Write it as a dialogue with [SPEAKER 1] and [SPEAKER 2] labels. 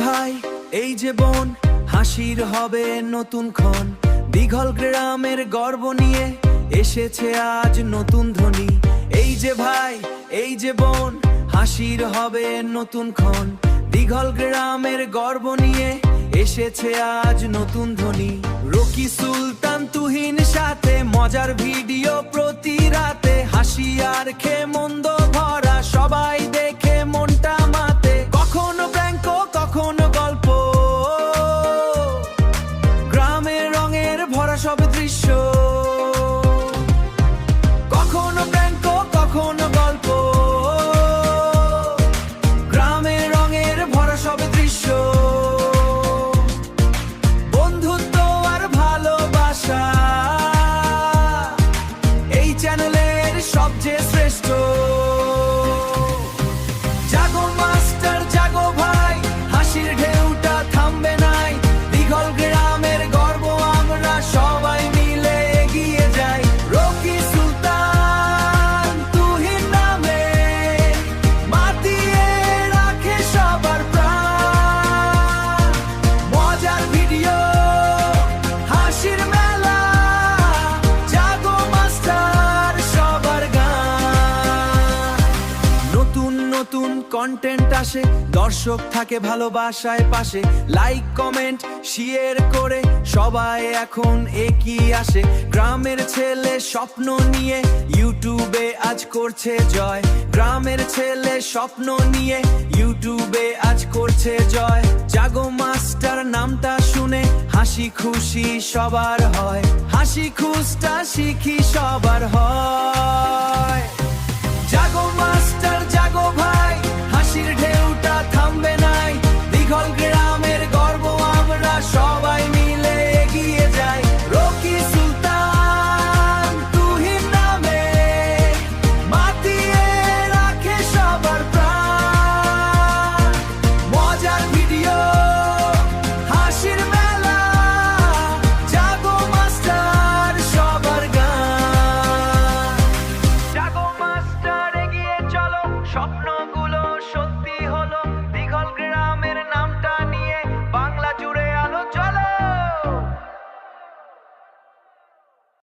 [SPEAKER 1] ভাই এই যে বোন, হাসির হবে নতুন ক্ষণ। দিঘল গ্রামের গর্ব নিয়ে এসেছে আজ নতুন ধ্বনি। এই যে ভাই এই যে বোন, হাসির হবে নতুন ক্ষণ। দিঘল গ্রামের গর্ব নিয়ে এসেছে আজ নতুন ধ্বনি। রকি সুলতান তুহিন সাথে মজার ভিডিও প্রতি রাতে, হাসি আর মন্দ ভরা সবাই দেখে মনটা মাতে। কখনো প্র্যাঙ্ক কখনো গল্প, গ্রামের রঙের ভরা সব দৃশ্য। কখনো প্র্যাঙ্ক কখনো গল্প, গ্রামের রঙের ভরা সব দৃশ্য। বন্ধুত্ব আর ভালোবাসা এই চ্যানেলের সবচেয়ে শ্রেষ্ঠ। জাগো মাস্টার জাগো ভাই, হাসির ঢেউটা থামবে নাই। দিঘল গ্রামের গর্ব আমরা সবাই মিলে এগিয়ে যাই। রকি সুলতান তুহিন নামে মাতিয়ে রাখে সবার প্রাণ। মজার ভিডিও হাসির মেলা, জাগো মাস্টার সবার গান। নতুন নতুন কন্টেন্ট আসে, দর্শক থাকে ভালোবাসায় পাশে। লাইক কমেন্ট শেয়ার করে সবাই এখন একই আসে। গ্রামের ছেলে স্বপ্ন নিয়ে ইউটিউবে আজ করছে জয়। গ্রামের ছেলে স্বপ্ন নিয়ে ইউটিউবে আজ করছে জয়। জাগো মাস্টার নামটা শুনে হাসি খুশি সবার হয়। হাসি খুশটা শিখি সবার হয়। জাগো মাস্টার জাগো ভাই, হাসির ঢেউটা থামবে নাই। দিঘল